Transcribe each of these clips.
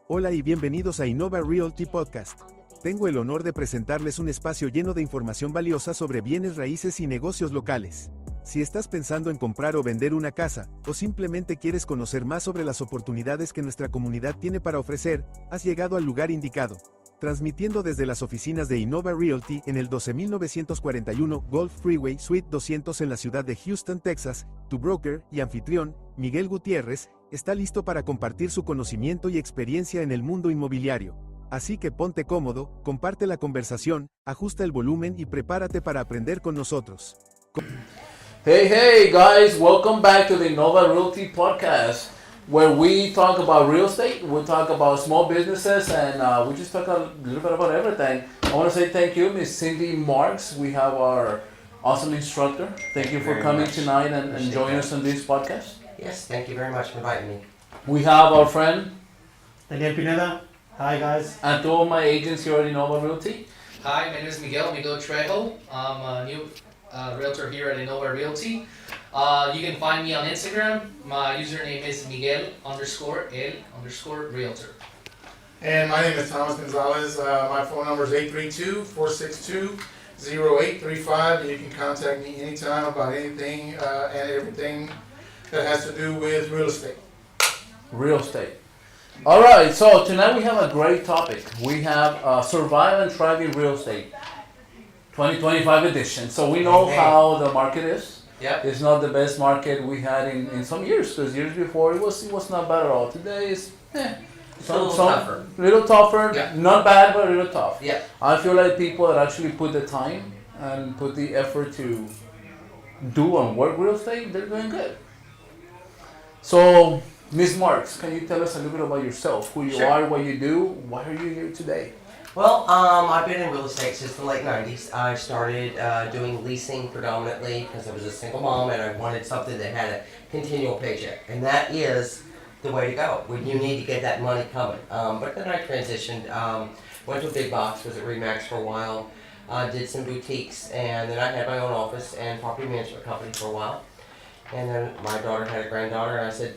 Hola y bienvenidos a Innova Realty Podcast. Tengo el honor de presentarles un espacio lleno de información valiosa sobre bienes raíces y negocios locales. Si estás pensando en comprar o vender una casa, o simplemente quieres conocer más sobre las oportunidades que nuestra comunidad tiene para ofrecer, has llegado al lugar indicado. Transmitiendo desde las oficinas de Innova Realty en el 12941 Gulf Freeway Suite 200 en la ciudad de Houston, Texas, tu broker y anfitrión, Miguel Gutierrez, está listo para compartir su conocimiento y experiencia en el mundo inmobiliario. Así que ponte cómodo, comparte la conversación, ajusta el volumen y prepárate para aprender con nosotros. Hey guys, welcome back to the Innova Realty Podcast, where we talk about real estate, we talk about small businesses, and we just talk a little bit about everything. I want to say thank you, Miss Cindy Marks. We have our awesome instructor. Thank you for coming tonight and joining us on this podcast. Yes, thank you very much for inviting me. We have our friend Daniel Pineda. Hi guys. and two of my agents here at Innova Realty. Hi, my name is Miguel Trejo. I'm a new realtor here at Innova Realty. You can find me on Instagram. My username is Miguel_el_realtor. And my name is Thomas Gonzalez. My phone number is 832-462-0835. And you can contact me anytime about anything and everything that has to do with real estate. Real estate. All right, so tonight we have a great topic. We have Survive and Thrive in Real Estate 2025 edition. So we know how the market is. Yep. It's not the best market we had in some years, because years before it was not bad at all. Today is It's a little tougher. Little tougher, Yeah. not bad, but a little tough. Yeah. I feel like people that actually put the time and put the effort to do and work real estate, they're doing good. So, Ms. Marks, can you tell us a little bit about yourself, who you Sure. are, what you do, why are you here today? Well, I've been in real estate since the late 90s. I started doing leasing predominantly because I was a single mom and I wanted something that had a continual paycheck. And that is the way to go when you need to get that money coming. But then I transitioned, went to a big box, was at RE/MAX for a while, did some boutiques, and then I had my own office and property management company for a while. And then my daughter had a granddaughter and I said,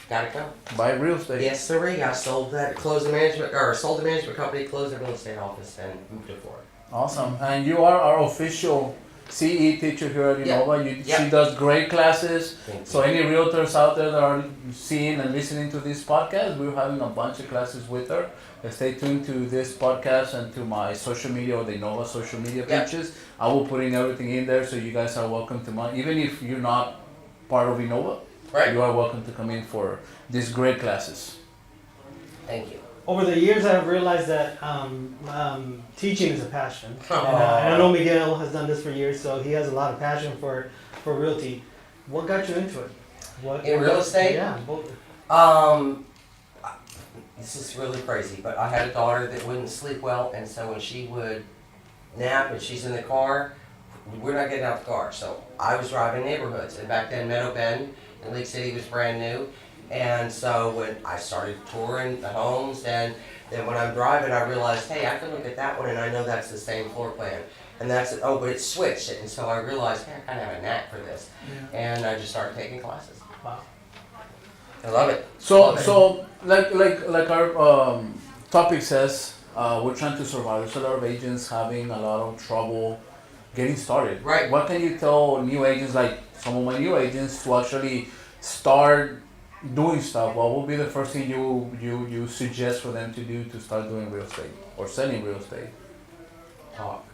gotta go. Buy real estate. Yes, sirree. I sold the management company, closed the real estate office, and moved to Florida. Awesome. And you are our official CE teacher here at Yeah. Innova. Yeah. She does great classes. Thank So any realtors out there that are seeing and listening to this podcast, we're having a bunch of classes with her. Stay tuned to this podcast and to my social media or the Innova social media Yeah. pages. I will put in everything in there, so you guys are welcome to mine. Even if you're not part of Innova, Right. you are welcome to come in for these great classes. Thank you. Over the years, I've realized that teaching is a passion. And I know Miguel has done this for years, so he has a lot of passion for realty. What got you into it? In real estate? Yeah, both. This is really crazy, but I had a daughter that wouldn't sleep well, and so when she would nap and she's in the car, we're not getting out the car. So I was driving neighborhoods, and back then Meadow Bend in Lake City was brand new. And so when I started touring the homes, and then when I'm driving, I realized, hey, I can look at that one and I know that's the same floor plan. And that's it. Oh, but it's switched. And so I realized, hey, I kind of have a knack for this. And I just started taking classes. Wow. I love it. So, Love it. like our topic says, we're trying to survive. There's a lot of agents having a lot of trouble getting started. Right. What can you tell new agents, like some of my new agents, to actually start doing stuff? What would be the first thing you suggest for them to do to start doing real estate or selling real estate? Talk.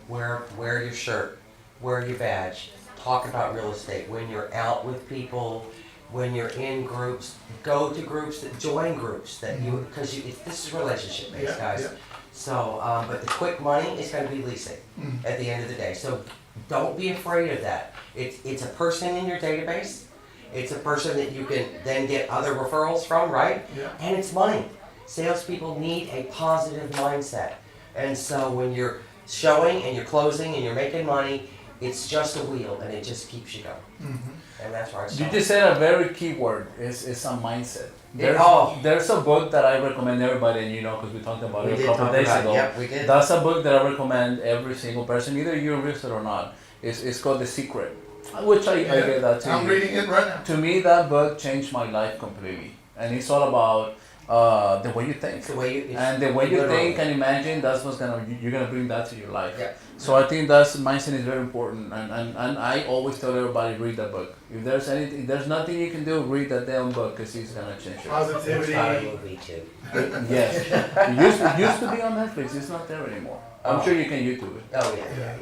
Wear your shirt. Wear your badge. Talk about real estate. When you're out with people, when you're in groups, go to groups, join groups that you, because this is relationship based, guys. Yeah. So, but the quick money is going to be leasing at the end of the day. So don't be afraid of that. It's a person in your database. It's a person that you can then get other referrals from, right? Yeah. And it's money. Salespeople need a positive mindset. And so when you're showing and you're closing and you're making money, it's just a wheel and it just keeps you going. And that's where I You started. just said a very key word. It's a mindset. Oh. There's a book that I recommend everybody, and because we talked about We it a did couple talk days about it. ago. Yep, we did. That's a book that I recommend every single person, either you're a realtor or not. It's called The Secret, which I get that to I'm you. reading it right now. To me, that book changed my life completely, and it's all about the way you think. It's the way you. And the way you literally. think and imagine, that's what's you're gonna bring that to your life. Yeah. So I think that's mindset is very important, and I always tell everybody read that book. If there's nothing you can do, read that damn book because it's gonna change your life. Positivity. Inspired movie too. Yes, it used to be on Netflix. It's not there anymore. I'm sure you can YouTube it. Oh yeah.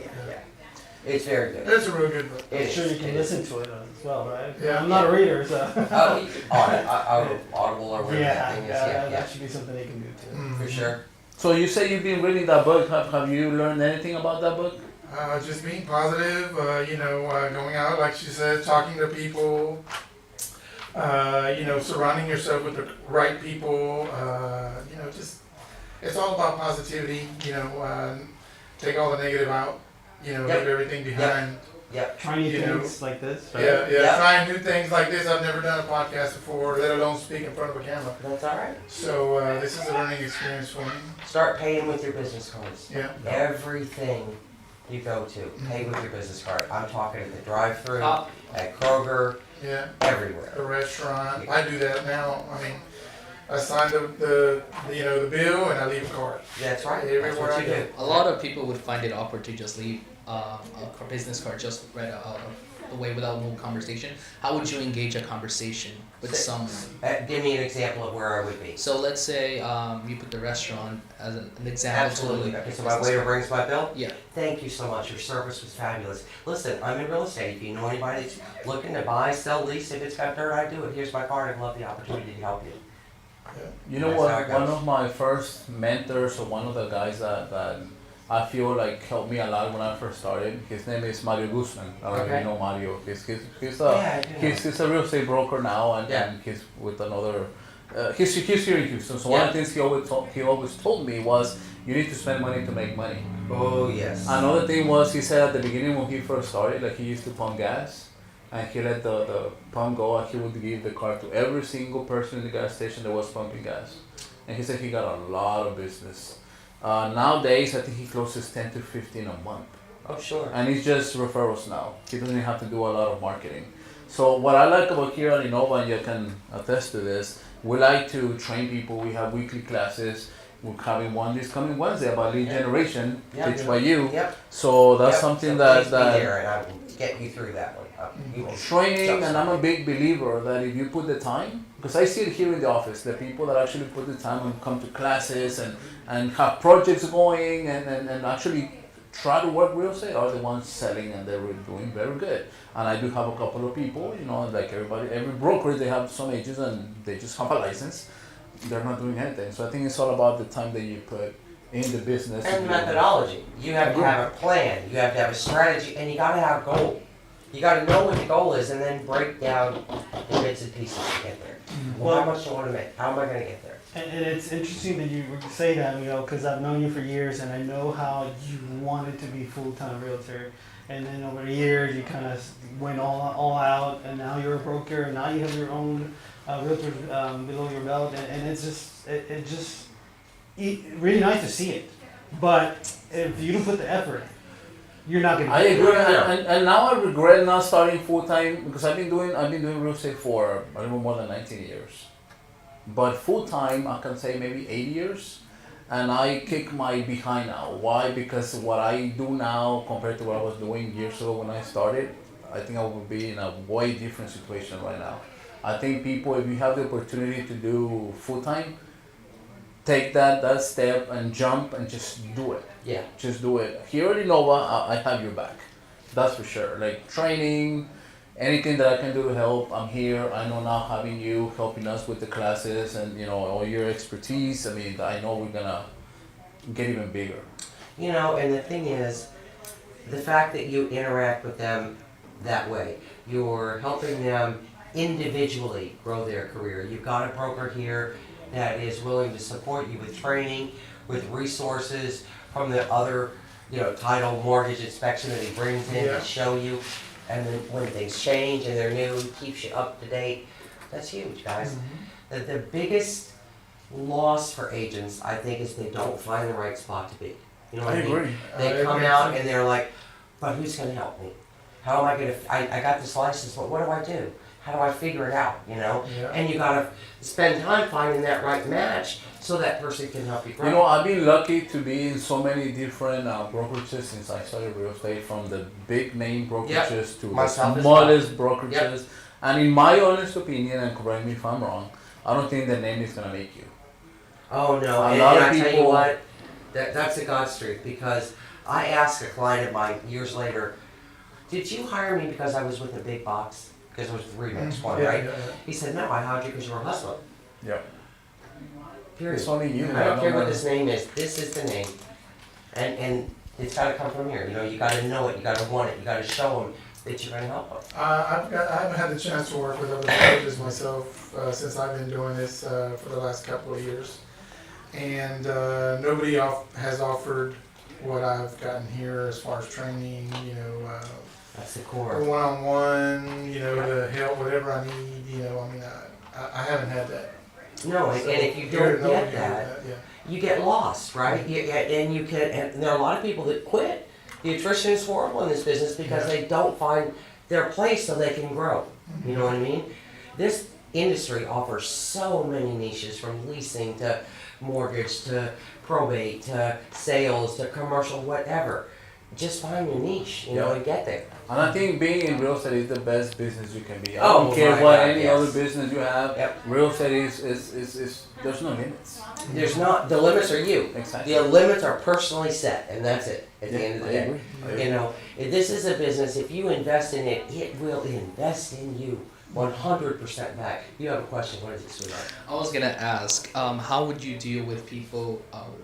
It's very good. It's a real good book. I'm sure you can listen to it as well, right? Yeah. I'm not a reader, so. Audible or whatever that thing is. Yeah. That should be something they can do too. For sure. So you say you've been reading that book. Have you learned anything about that book? Just being positive, going out, like she said, talking to people, surrounding yourself with the right people, just, it's all about positivity, take all the negative out, leave everything behind. Yep. Try new You know, things like this. Right? Yeah, trying new things like this. I've never done a podcast before, let alone speak in front of a camera. That's all right. So this is a learning experience for me. Start paying with your business cards. Yeah. Everything you go to, pay with your business card. I'm talking at the drive-through, Uh, at Kroger, Yeah. everywhere. The restaurant. I do that now. I mean, I sign the bill and I leave a card. That's right. That's Everywhere what I you go. do. A lot of people would find it awkward to just leave a business card just right out of the way without no conversation. How would you engage a conversation with Say- someone? Give me an example of where I would be. So let's say you put the restaurant as an example. Absolutely. To Okay, so the my business waiter card. brings my bill. Yeah. Thank you so much. Your service was fabulous. Listen, I'm in real estate. If you know anybody that's looking to buy, sell, lease, if it's got dirt, I do it. Here's my card. I'd love the opportunity to help you. You know That's what? how it One goes. of my first mentors, or one of the guys that I feel like helped me a lot when I first started. His name is Mario Guzman. I don't know if Okay. you know Mario. He's Yeah, I do. he's a real estate broker now, and he's with another. He's here in Houston. So one of the things he always told me was, you need to spend money to make money. Oh, yes. Another thing was, he said at the beginning when he first started, like he used to pump gas, and he let the pump go, and he would give the car to every single person in the gas station that was pumping gas. And he said he got a lot of business. Nowadays, I think he closes 10 to 15 a month. Oh, sure. And it's just referrals now. He doesn't have to do a lot of marketing. So what I like about here at Innova, and you can attest to this, we like to train people. We have weekly classes. We're having one this coming Wednesday about lead generation, teach by you. Yep. So that's Yep. something So that please be there, and I will get you through that one. You will training, and I'm a jumpstart. big believer that if you put the time, because I see it here in the office, the people that actually put the time and come to classes and have projects going and actually try to work real estate are the ones selling, and they're doing very good. And I do have a couple of people, like every broker, they have some agents and they just have a license. They're not doing anything. So I think it's all about the time that you put in the business. And the methodology. You have to have a plan. You have to have a strategy, and you got to have a goal. You got to know what the goal is, and then break down the bits and pieces to get there. Well, how much do I want to make? How am I going to get there? And it's interesting that you say that, because I've known you for years and I know how you wanted to be full-time realtor. And then over the years, you kind of went all out, and now you're a broker, and now you have your own realtor below your belt, and it's just really nice to see it. But if you don't put the effort, you're not gonna. I agree, and now I regret not starting full time, because I've been doing real estate for a little more than 19 years, but full time I can say maybe 8 years, and I kick my behind now. Why? Because what I do now compared to what I was doing years ago when I started, I think I would be in a way different situation right now. I think people, if you have the opportunity to do full time, take that step and jump and just do it. Yeah. Just do it. Here at Innova, I have your back. That's for sure. Like training, anything that I can do to help, I'm here. I know now having you helping us with the classes and all your expertise. I mean, I know we're gonna get even bigger. And the thing is, the fact that you interact with them that way, you're helping them individually grow their career. You've got a broker here that is willing to support you with training, with resources from the other, title mortgage inspection that he brings in to show you. And then when things change and they're new, he keeps you up to date. That's huge, guys. The biggest loss for agents, I think, is they don't find the right spot to be. You know what I mean? agree. They come out and they're like, but who's going to help me? How am I going to, I got this license, but what do I do? How do I figure it out, you know? Yeah. And you gotta spend time finding that right match so that person can help you grow. You know, I've been lucky to be in so many different brokerages since I started real estate, from the big name brokerages to Myself the as smallest brokerages. Yep. And in my honest opinion, and correct me if I'm wrong, I don't think the name is gonna make you. Oh no, A and lot of I tell you people- what, that's a God's truth, because I asked a client of mine years later, did you hire me because I was with a big box? Because there was 3 next one, right? He said, no, I hired you because you were a hustler. Yeah. Period. It's only you. I don't care what know. this name is, this is the name. And it's gotta come from here, you know, you gotta know it, you gotta want it, you gotta show them that you're gonna help them. I haven't had the chance to work with other brokerages myself since I've been doing this for the last couple of years, and nobody has offered what I've gotten here as far as training. You know, That's the core. one-on-one. You know, to help whatever I need. You know, I mean, I haven't had that. No, and if you Here to don't know get you that, yeah. you get lost, right? And there are a lot of people that quit. The attrition is horrible in this business because they don't find their place so they can grow. You know what I mean? This industry offers so many niches, from leasing to mortgage to probate to sales to commercial, whatever. Just find your niche, you know, and get there. And I think being in real estate is the best business you can be. I Oh, don't care my what God, any yes. other business you have. Yep. Real estate is there's no limits. There's not, the limits are you. Exactly. The limits are personally set, and that's it at the end of the I day. agree. I agree. You know, if this is a business, if you invest in it, it will invest in you 100% back. You have a question, what is it, sweetheart? I was gonna ask, how would you deal with people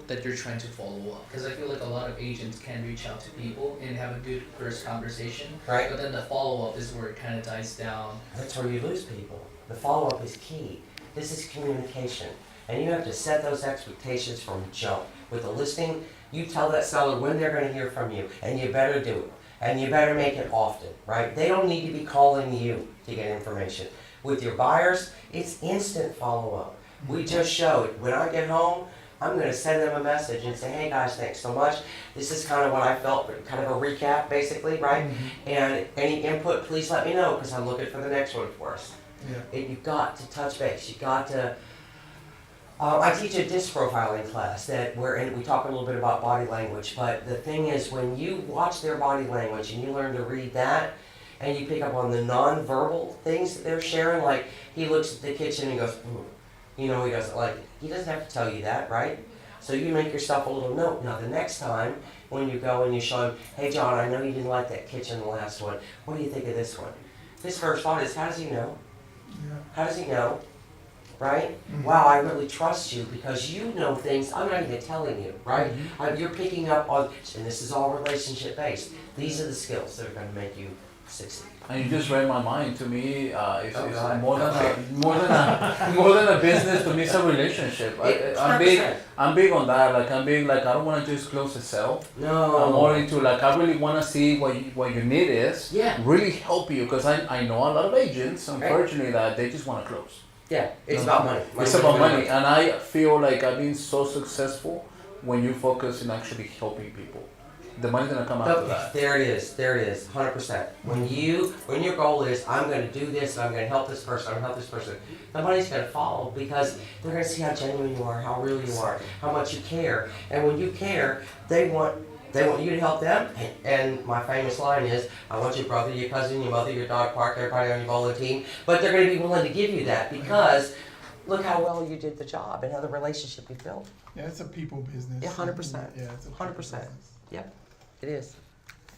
that you're trying to follow up? Because I feel like a lot of agents can reach out to people and have a good first conversation, Right? but then the follow up is where it kind of dies down. That's where you lose people. The follow-up is key. This is communication. And you have to set those expectations from jump. With a listing, you tell that seller when they're gonna hear from you, and you better do it. And you better make it often, right? They don't need to be calling you to get information. With your buyers, it's instant follow-up. We just showed, when I get home, I'm gonna send them a message and say, hey guys, thanks so much. This is kind of what I felt, kind of a recap basically, right? And any input, please let me know, because I'm looking for the next one for us. Yeah. You've got to touch base. You've got to. I teach a disc profiling class and we talk a little bit about body language. But the thing is, when you watch their body language and you learn to read that, and you pick up on the non-verbal things that they're sharing, like he looks at the kitchen and goes, you know, he doesn't like it. He doesn't have to tell you that, right? So you make yourself a little note. Now the next time when you go and you show him, hey John, I know you didn't like that kitchen the last one. What do you think of this one? His first thought is, how does he know? Yeah. How does he know? Right? Wow, I really trust you because you know things I'm not even telling you, right? You're picking up on, and this is all relationship based. These are the skills that are going to make you succeed. And you just read my mind. To me, it's God. more than a business. To me, it's a relationship. I'm 100%. big on that. Like I don't want to just close a sale. No. I'm more into like I really want to see what your need is. Yeah. Really help you, because I know a lot of agents, unfortunately, that they just want to close. Yeah, it's about money. It's about money, and I feel like I've been so successful when you focus in actually helping people. The money's gonna come after that. There it is, 100%. When your goal is, I'm gonna do this, and I'm gonna help this person, I'm gonna help this person, the money's gonna follow because they're gonna see how genuine you are, how real you are, how much you care. And when you care, they want you to help them. And my famous line is, I want your brother, your cousin, your mother, your dog, park, everybody on your bowling team. But they're gonna be willing to give you that because look how well you did the job and how the relationship you built. Yeah, it's a people business. Yeah, 100%. Yeah, it's a people 100%. business. Yep, it is.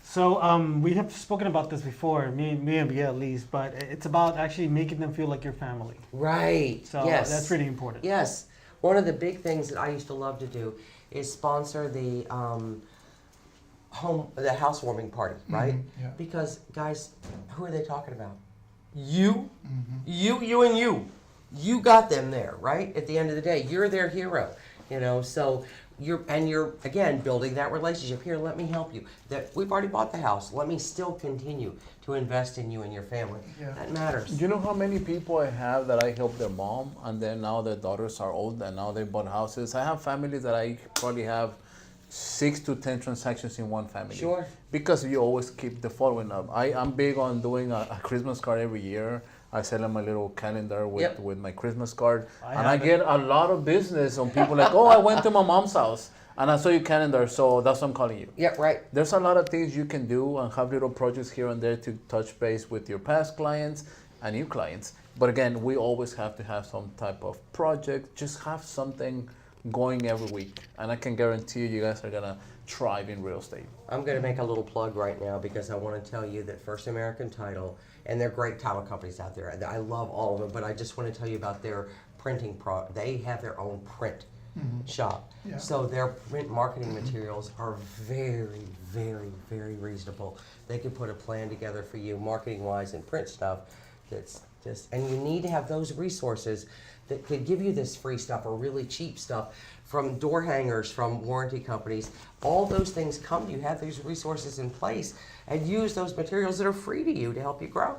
So we have spoken about this before, me and Miguel at least, but it's about actually making them feel like your family. Right. So yes. that's pretty important. Yes. One of the big things that I used to love to do is sponsor the housewarming party, right? Yeah. Because guys, who are they talking about? You, you, and you. You got them there, right? At the end of the day, you're their hero. You know, so you're again building that relationship. Here, let me help you. That we've already bought the house. Let me still continue to invest in you and your family. Yeah. That matters. Do you know how many people I have that I helped their mom, and then now their daughters are old and now they bought houses? I have families that I probably have 6 to 10 transactions in one family. Sure. Because you always keep the following up. I'm big on doing a Christmas card every year. I sell them a little calendar with, Yep. with my Christmas card. I And I have it. get a lot of business on people like, oh, I went to my mom's house and I saw your calendar, so that's what I'm calling you. Yep, right. There's a lot of things you can do and have little projects here and there to touch base with your past clients and new clients. But again, we always have to have some type of project, just have something going every week. And I can guarantee you guys are gonna thrive in real estate. I'm going to make a little plug right now because I want to tell you that First American Title, and they're great title companies out there. I love all of them, but I just want to tell you about their printing they have their own print shop. Yeah. So their print marketing materials are very, very, very reasonable. They can put a plan together for you marketing wise and print stuff that's just, and you need to have those resources that could give you this free stuff or really cheap stuff from door hangers, from warranty companies. All those things come, you have these resources in place and use those materials that are free to you to help you grow.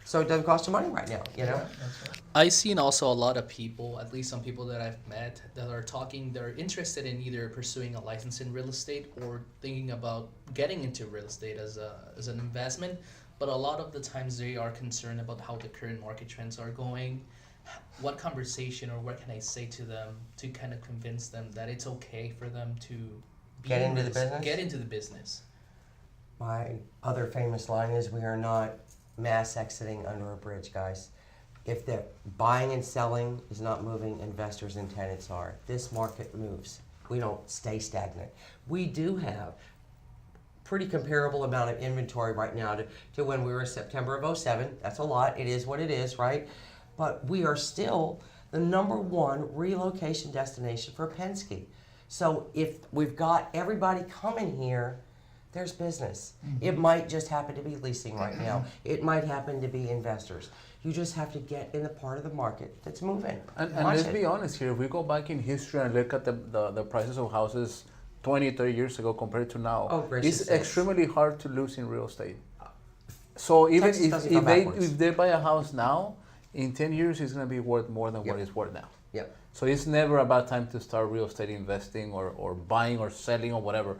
So it doesn't cost you money right now, you know? That's right. I've seen also a lot of people, at least some people that I've met, that are they're interested in either pursuing a license in real estate or thinking about getting into real estate as an investment. But a lot of the times they are concerned about how the current market trends are going. What conversation or what can I say to them to kind of convince them that it's okay for them to Get into the business? Get into the business. My other famous line is, we are not mass exiting under a bridge, guys. If the buying and selling is not moving, investors and tenants are. This market moves. We don't stay stagnant. We do have pretty comparable amount of inventory right now to when we were in September of 07. That's a lot. It is what it is, right? But we are still the #1 relocation destination for Penske. So if we've got everybody coming here, there's business. It might just happen to be leasing right now. It might happen to be investors. You just have to get in the part of the market that's moving. And Watch let's it. be honest here, if we go back in history and look at the prices of houses 20, 30 years ago compared to now, Oh, gracious it's sakes. extremely hard to lose in real estate. So even Texas doesn't if come backwards. if they buy a house now, in 10 years it's going to be worth more than what Yep. it's worth now. Yep. So it's never a bad time to start real estate investing or buying or selling or whatever.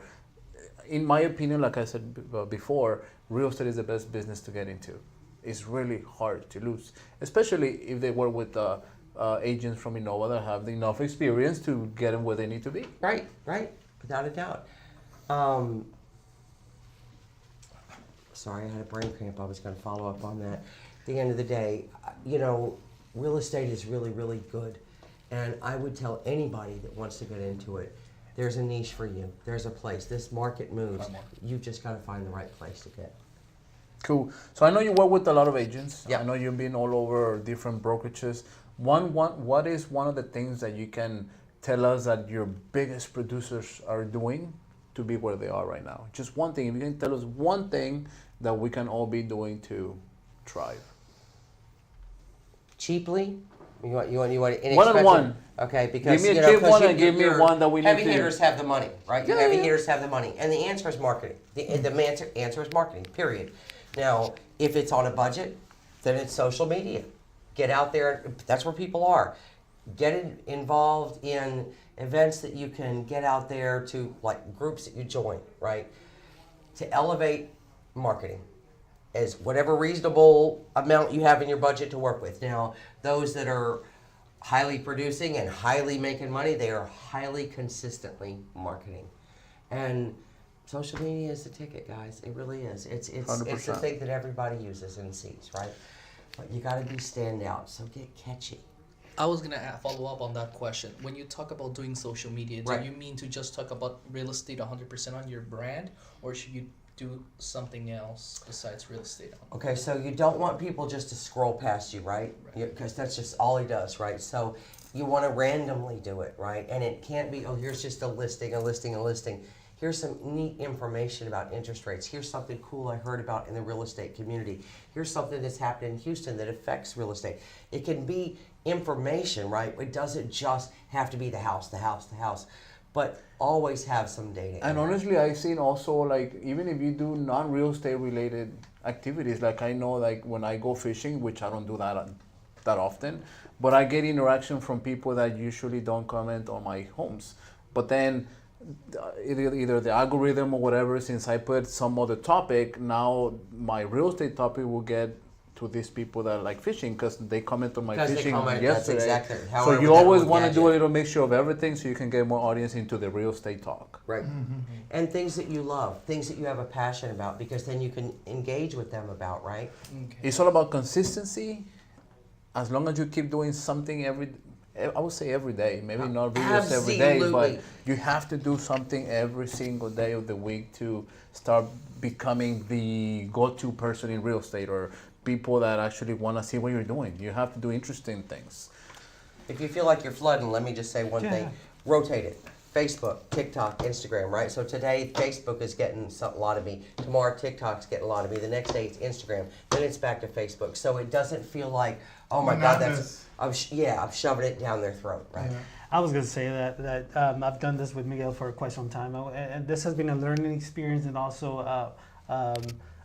In my opinion, like I said before, real estate is the best business to get into. It's really hard to lose, especially if they work with agents from Innova that have enough experience to get them where they need to be. Right, right, without a doubt. Sorry, I had a brain cramp. I was going to follow up on that. At the end of the day, you know, real estate is really, really good. And I would tell anybody that wants to get into it, there's a niche for you. There's a place. This market moves. You've just got to find the right place to get. Cool. So I know you work with a lot of agents. Yeah. I know you've been all over different brokerages. What is one of the things that you can tell us that your biggest producers are doing to be where they are right now? Just one thing. If you can tell us one thing that we can all be doing to thrive. Cheaply? You want inexpensive? One-on-one. Okay, because Give me a you know, cheap 'cause one you- and give me your one that we need heavy to- hitters have the money, right? Your heavy hitters have the money, and the answer is marketing. The answer is marketing. Period. Now, if it's on a budget, then it's social media. Get out there. That's where people are. Get involved in events that you can get out there to, like groups that you join, right? To elevate marketing as whatever reasonable amount you have in your budget to work with. Now, those that are highly producing and highly making money, they are highly consistently marketing. And social media is the ticket, guys. It really is. It's the 100%. thing that everybody uses and sees, right? But you got to be standout, so get catchy. I was gonna follow up on that question. When you talk about doing social media, do Right. you mean to just talk about real estate 100% on your brand, or should you do something else besides real estate? Okay, so you don't want people just to scroll past you, right? Because that's just all he does, right? So you want to randomly do it, right? And it can't be, oh, here's just a listing. Here's some neat information about interest rates. Here's something cool I heard about in the real estate community. Here's something that's happened in Houston that affects real estate. It can be information, right? It doesn't just have to be the house. But always have some data. And honestly, I've seen also, like, even if you do non-real estate related activities, like I know, like when I go fishing, which I don't do that often, but I get interaction from people that usually don't comment on my homes. But then either the algorithm or whatever, since I put some other topic, now my real estate topic will get to these people that like fishing because they comment on my Because they fishing comment, that's yesterday. exactly. So However, you that always will want to get do you. a little mixture of everything so you can get more audience into the real estate talk. Right. And things that you love, things that you have a passion about, because then you can engage with them about, right? Okay. It's all about consistency. As long as you keep doing something I would say every day, maybe not videos every day, but Absolutely. you have to do something every single day of the week to start becoming the go-to person in real estate or people that actually want to see what you're doing. You have to do interesting things. If you feel like you're flooding, let me just say one thing. Rotate it. Facebook, TikTok, Instagram, right? So today, Facebook is getting a lot of me. Tomorrow, TikTok's getting a lot of me. The next day, it's Instagram. Then it's back to Facebook. So it doesn't feel like, oh my God, I'm shoving it down their throat, right? Yeah. I was going to say that I've done this with Miguel for quite some time, and this has been a learning experience and also a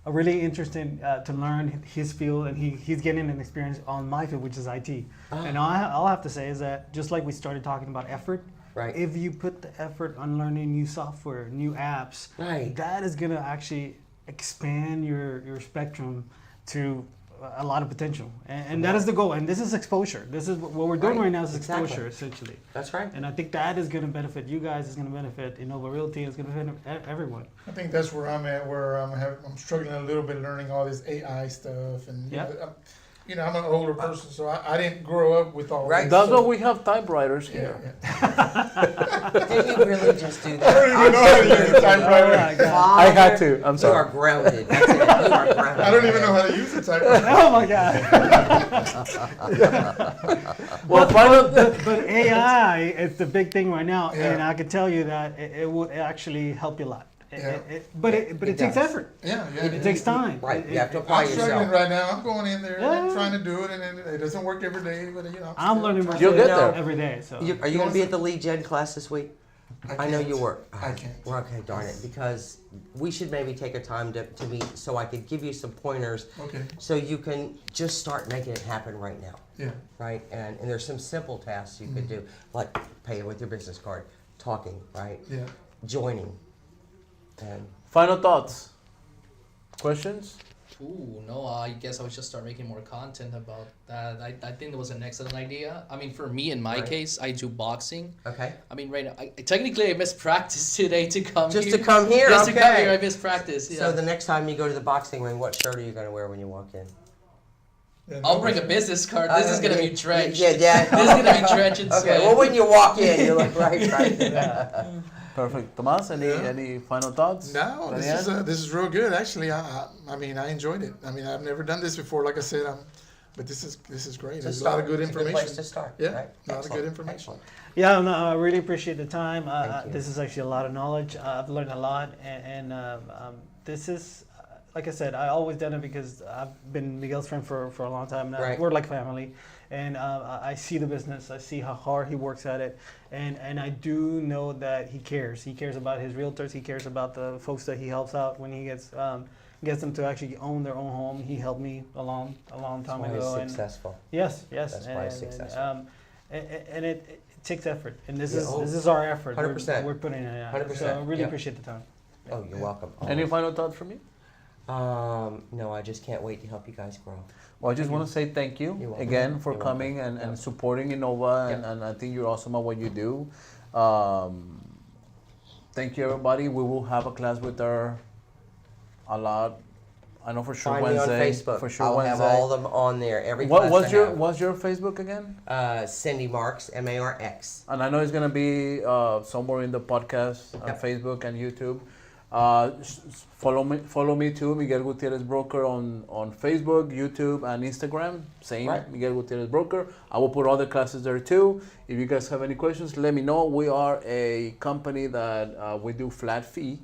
really interesting to learn his field, and he's getting an experience on my field, which is IT. And all I have to say is that just like we started talking about effort, Right. if you put the effort on learning new software, new apps, Right. that is going to actually expand your spectrum to a lot of potential, and that is the goal. And this is exposure. This is what we're doing right now is Exactly. exposure, essentially. That's right. And I think that is going to benefit you guys. It's going to benefit Innova Realty. It's going to benefit everyone. I think that's where I'm at, where I'm struggling a little bit learning all this AI stuff, and I'm an older person, so I didn't grow up with all Right. this. That's so, why we have typewriters here. Did you really just do I that? don't even know how to use a typewriter. Oh my God. I had to. I'm You sorry. are grounded. That's it. You are grounded. I don't even know how to use a typewriter. Oh my God! Well, But AI is the big thing right now, Yeah. and I can tell you that it will actually help you a lot. Yeah. But it It takes does. effort. Yeah, yeah. It takes time. Right. You have to I'm apply struggling yourself. right now. I'm going in there and Yeah. trying to do it, and it doesn't work every day. But I'm learning trying. You'll get myself there. every day. So Are you going to be at the lead gen class this week? I know can't. you were. I can't. Well, okay, darn it. Because we should maybe take a time to meet so I could give you some pointers Okay. so you can just start making it happen right now. Yeah. Right? And there's some simple tasks you could do, like paying with your business card, talking, right? Yeah. Joining. And final thoughts? Questions? Ooh, no, I guess I would just start making more content about that. I think that was an excellent idea. I mean, for me, in my Right. case, I do boxing. okay. I mean, right now, technically I missed practice today to come Just here. to come here, Just to come okay. here, I missed practice, yeah. So the next time you go to the boxing ring, what shirt are you going to wear when you walk in? I'll bring a business card. This is going to be drenched. Yeah, yeah. This is going to be drenched in Okay, sweat. well, when you walk in, you look right. Perfect. Tomas, any final thoughts? No, Daniel? this is real good. Actually, I mean, I enjoyed it. I mean, I've never done this before. Like I said, but this is great. There's a lot of good It's a information. good place to start. Yeah, right? a lot of Excellent, good information. excellent. yeah, no, I really appreciate the time. Thank you. This is actually a lot of knowledge. I've learned a lot, and this is, like I said, I always done it because I've been Miguel's friend for a long time now. Right. We're like family, and I see the business. I see how hard he works at it, and I do know that he cares. He cares about his realtors. He cares about the folks that he helps out when he gets them to actually own their own home. He helped me a long time That's why ago. he's successful. Yes. That's why he's successful. And it takes effort, and this Yeah, is our effort. 100%. We're putting it out. 100%, So I really yeah. appreciate the time. Oh, you're welcome. Any final thoughts from you? No, I just can't wait to help you guys grow. Well, I just want to say thank you You're welcome. again for You're coming welcome. and supporting Innova, Yep. and I think you're awesome at what you do. Thank you, everybody. We will have a class with a lot. I know for sure Find Wednesday. me on Facebook. For sure I'll Wednesday. have all of them on there. Every What, class what's I your have. What's your Facebook again? Cindy Marks, Marx. And I know it's gonna be somewhere in the podcast on Yep. Facebook and YouTube. Follow me too, Miguel Gutierrez Broker on Facebook, YouTube, and Instagram. Same, Right. Miguel Gutierrez Broker. I will put all the classes there too. If you guys have any questions, let me know. We are a company that we do flat fee.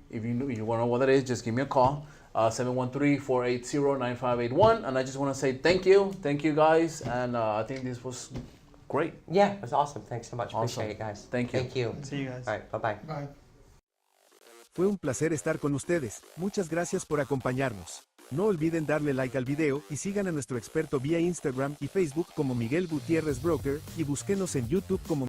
If you want to know what that is, just give me a call. 713-480-9581. And I just want to say thank you guys, and I think this was great. Yeah, it was awesome. Thanks so much. Awesome. Appreciate it, guys. Thank you. Thank you. See you guys. All right, bye-bye. Bye. Fue un placer estar con ustedes, muchas gracias por acompañarnos. No olviden darle like al video y sigan a nuestro experto vía Instagram y Facebook como Miguel Gutierrez Broker y búsquenos en YouTube como